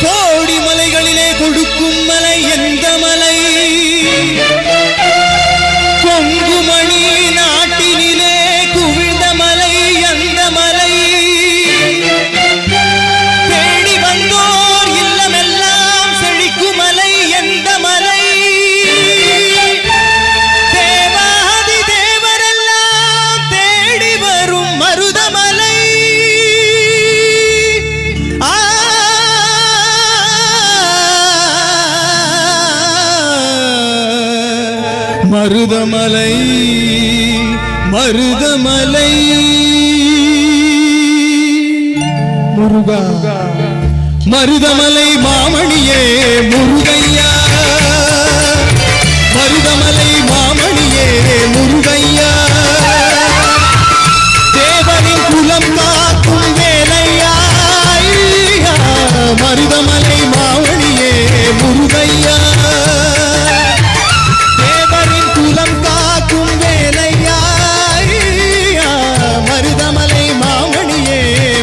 கோடி மலைகளிலே கொடுக்கும் மலை எந்த மலை? கொங்குமணி நாட்டினிலே குவிழ்ந்த மலை எந்த மலை? தேடி வந்தோர் இல்லமெல்லாம் செழிக்கும் மலை எந்த மலை? தேவாதி தேவரெல்லாம் தேடி வரும் மருதமலை. மருதமலை மருதமலை முருகா மருதமலை மாமணியே முருகையா மருதமலை மாமணியே முருகையா தேவனின் குலம் காக்கும் வேலையா மருதமலை மாமணியே முருகையா மருதமலை மாமணியே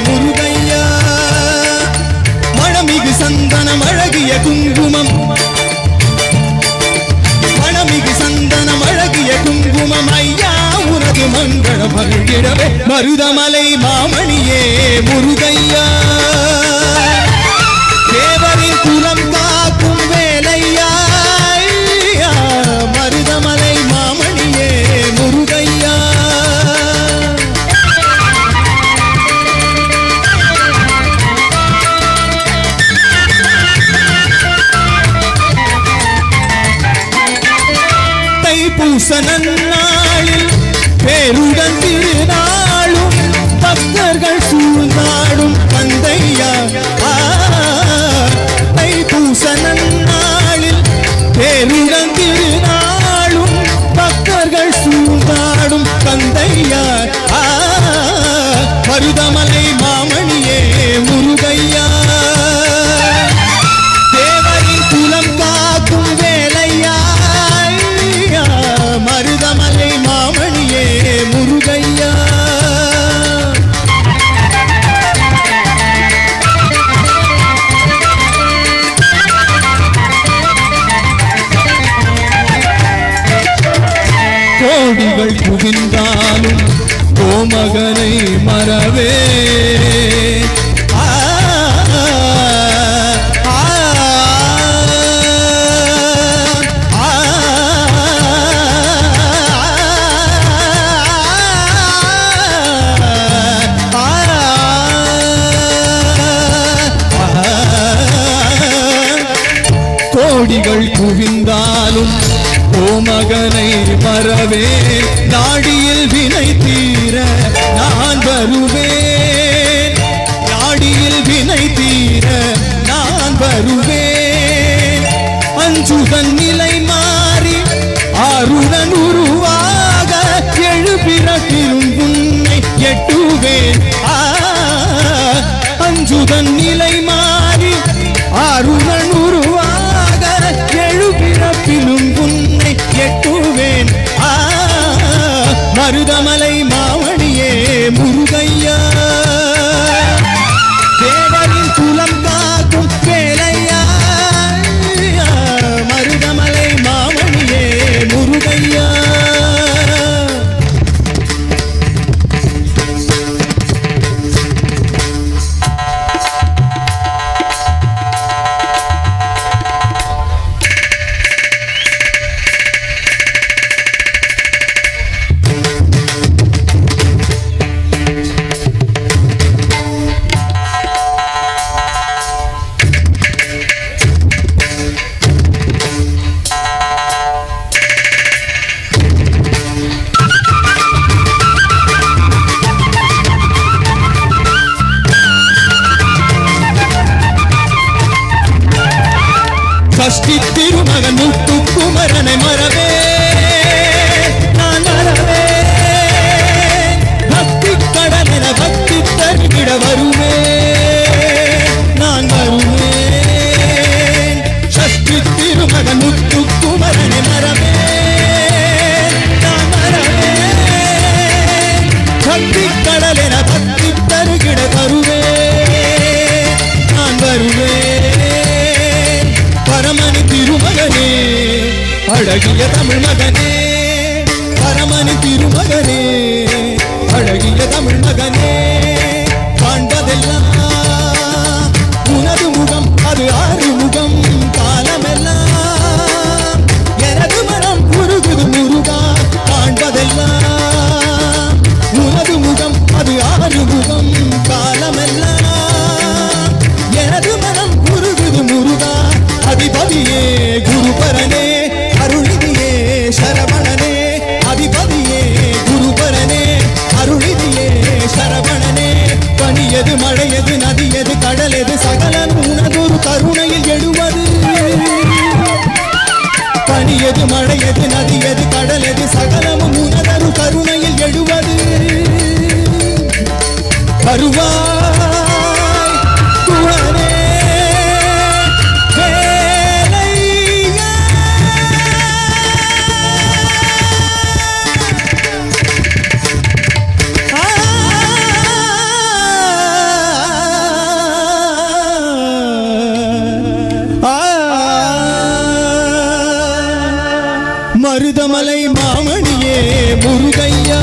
முருகையா மணமிகு சந்தனம் அழகிய குங்குமம் மணமிகு சந்தனம் அழகிய குங்குமம் ஐயா உனது மங்களம் மகிழ்கிடவே மருதமலை மாமணியே முருகையா தேவரின் குலம் காக்கும் வேலையா மருதமலை மாமணியே முருகையா தைப்பூச நன்னாளில் பேருடன் திருநாளும் பக்தர்கள் சூழ்ந்தாடும் பந்தையா தைப்பூச நன்னாளில் பேருடன் திருநாளும் பக்தர்கள் சூழ்ந்தாடும் பந்தையா மருதமலை மாமணியே முருகையா தேவரின் குலம் காக்கும் வேலையா மருதமலை மாமணியே முருகையா கோடிகள் குவிந்தாலும் கோமகனை மறவே கோடிகள் குவிந்தாலும் கோமகனை மறவே நாடியில் வினை தீர நான் வருவேன் நாடியில் வினை தீர நான் வருவேன் அஞ்சுதன் நிலை மாறி ஆருடன் உருவாக எழுபிறப்பிலும் உன்னை எட்டுவேன் அஞ்சுதன் நிலை மாறி ஆருடன் உருவாக எழுபிறப்பிலும் உன்னை எட்டுவேன் மருதமலை மாமணியே முருகையா தேவரின் குலம் காக்கும் வேலையா மருதமலை மாமணியே முருகையா சஷ்டி திருமகன் முத்துக்குமரனை மறவே நான் மறவே பக்தி கடலென பக்தி தருகிட வருவே நான் வருவேன் சஷ்டி திருமகன் முத்துக்குமரனை மறவே நான் மறவே பக்தி கடலென பக்தி தருகிட வருவே நான் வருவேன் அழகிய தமிழ் மகனே பரமனி திருமகனே அழகிய தமிழ் மகனே காண்பதெல்லாம் உனது முகம் அது ஆறுமுகம் காலமெல்லாம் எனது மனம் உருகுது முருகா காண்பதெல்லாம் உனது முகம் அது ஆறுமுகம் காலமெல்லாம் எனது மனம் உருகுது முருகா அதிபதியே குருபரனே அருளிதியே சரவணனே அதிபதியே குருபரனே அருளிதியே சரவணனே பனியது மழையது நதியது கடலெது சகலம் உனதொரு கருணையில் எழுவது பனியது மழையது நதியது கடலெது சகலமும் உனதொரு கருணையில் எழுவது வருவாய் குணனே மருதமலை மாமணியே முருகையா